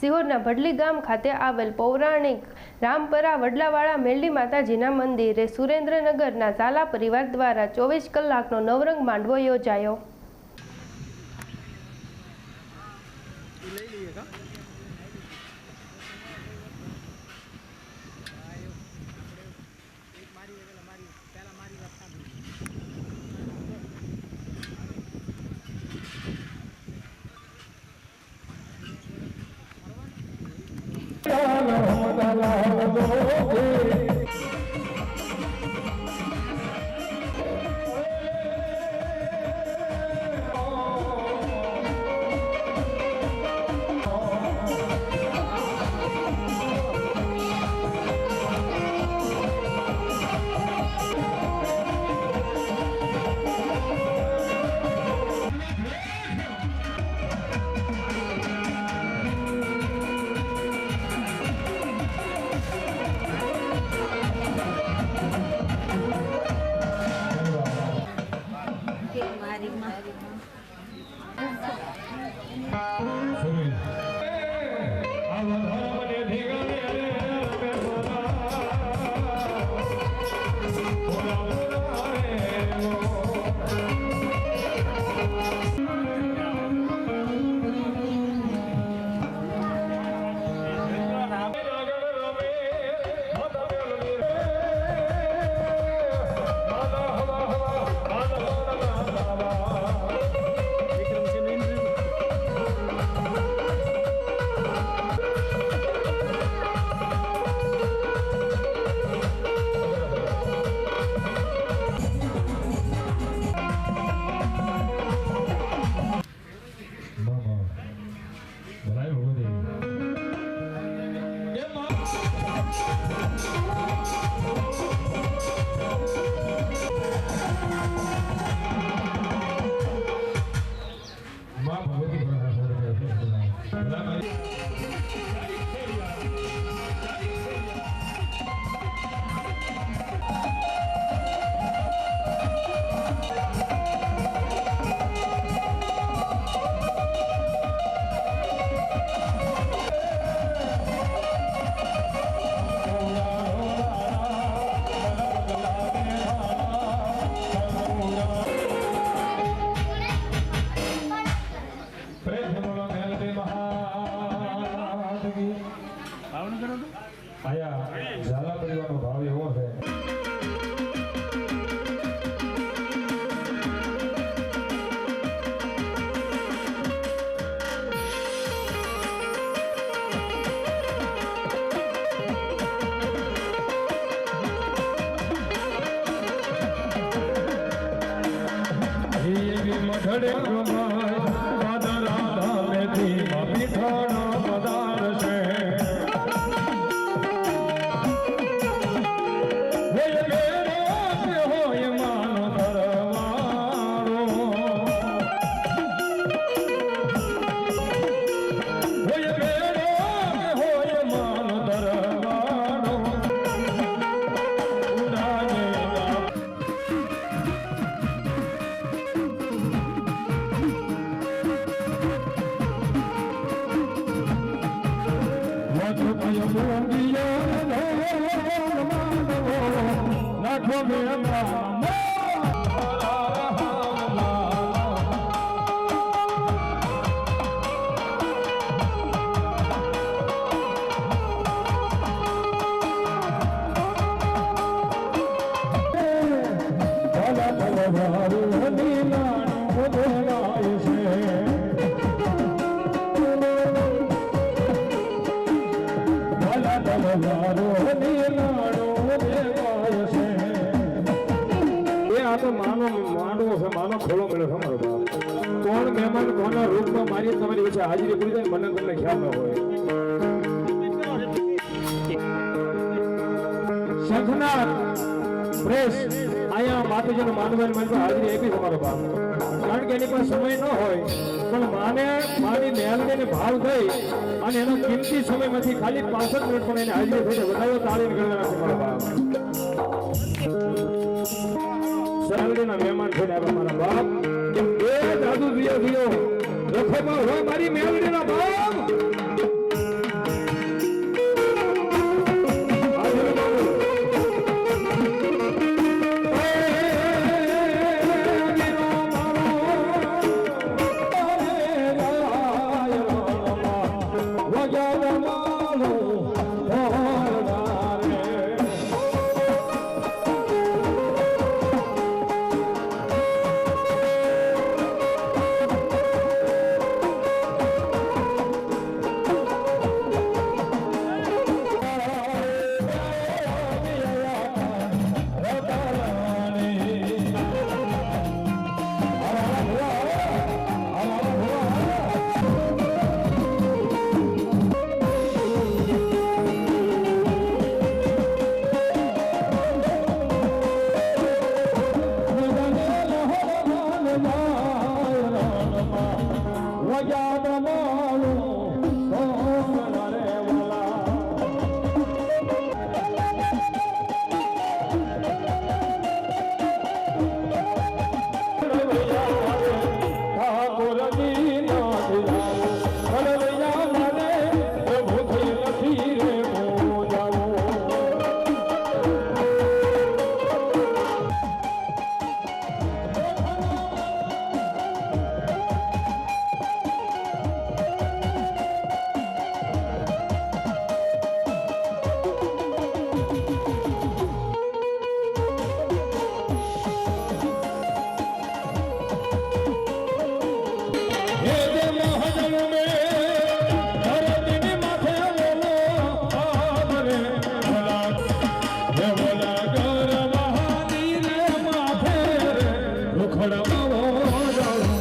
સિહોરના ભડલી ગામ ખાતે આવેલ પૌરાણિક રામપરા વડલાવાળા મેલડી માતાજીના મંદિરે સુરેન્દ્રનગરના ઝાલા પરિવાર દ્વારા 24 કલાકનો નવરંગ માંડવો યોજાયો। ઝાલા પરિવારનો ભાવ એવો છે મઢડે રાધા મેથી મીઠાનો પદાર છે કોણ મહેમાન કોના રૂપમાં મારી તમારી વચ્ચે હાજરી પૂરી થાય મને તમને ખ્યાલ ન હોય શંખનાથ પ્રેસ અહીંયા માતાજીનો માનવાની મંદિર હાજરી આપી તમારો બાપ કારણ કે એની પાસે સમય ન હોય પણ માને મારી મેલડીને ભાવ થઈ અને એનો કિંમતી સમયમાંથી ખાલી 65 મિનિટ પણ એને હાજરી થઈ વધારો તાળીને ગણવાના તમારો બાપ મેલડીના મહેમાન થઈને આવ્યા મારા બાપ એ જાદુ દિયો રખોમાં હોય મારી મેલડીના બાપ ખડબાવો જાળું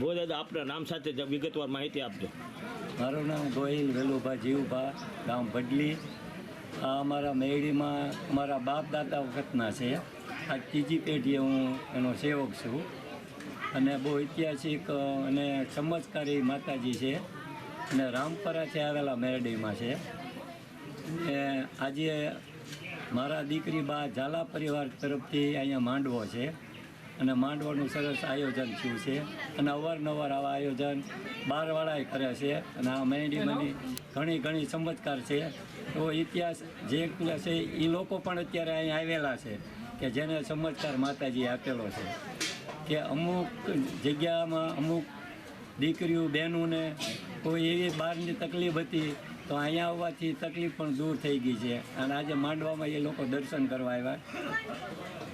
બહુ દાદા આપણા નામ સાથે વિગતવાર માહિતી આપજો. મારું નામ ગોહિલ વેલુભા જીવભા, ગામ ભડલી. આ અમારા મેળીમાં અમારા બાપ દાદા વખતના છે. આ ત્રીજી પેઢીએ હું એનો સેવક છું અને બહુ ઐતિહાસિક અને ચમત્કારી માતાજી છે અને રામપરાથી આવેલા મેરડીમાં છે. અને આજે મારા દીકરી બા ઝાલા પરિવાર તરફથી અહીંયા માંડવો છે અને માંડવાનું સરસ આયોજન થયું છે અને અવારનવાર આવા આયોજન બહારવાળાએ કરે છે અને આ મેરડીમાંની ઘણી ચમત્કાર છે. તો ઇતિહાસ જે છે એ લોકો પણ અત્યારે અહીં આવેલા છે કે જેને ચમત્કાર માતાજી આપેલો છે કે અમુક જગ્યામાં અમુક દીકરીઓ બહેનોને કોઈ એવી બહારની તકલીફ હતી તો અહીંયા આવવાથી તકલીફ પણ દૂર થઈ ગઈ છે અને આજે માંડવામાં એ લોકો દર્શન કરવા આવ્યા.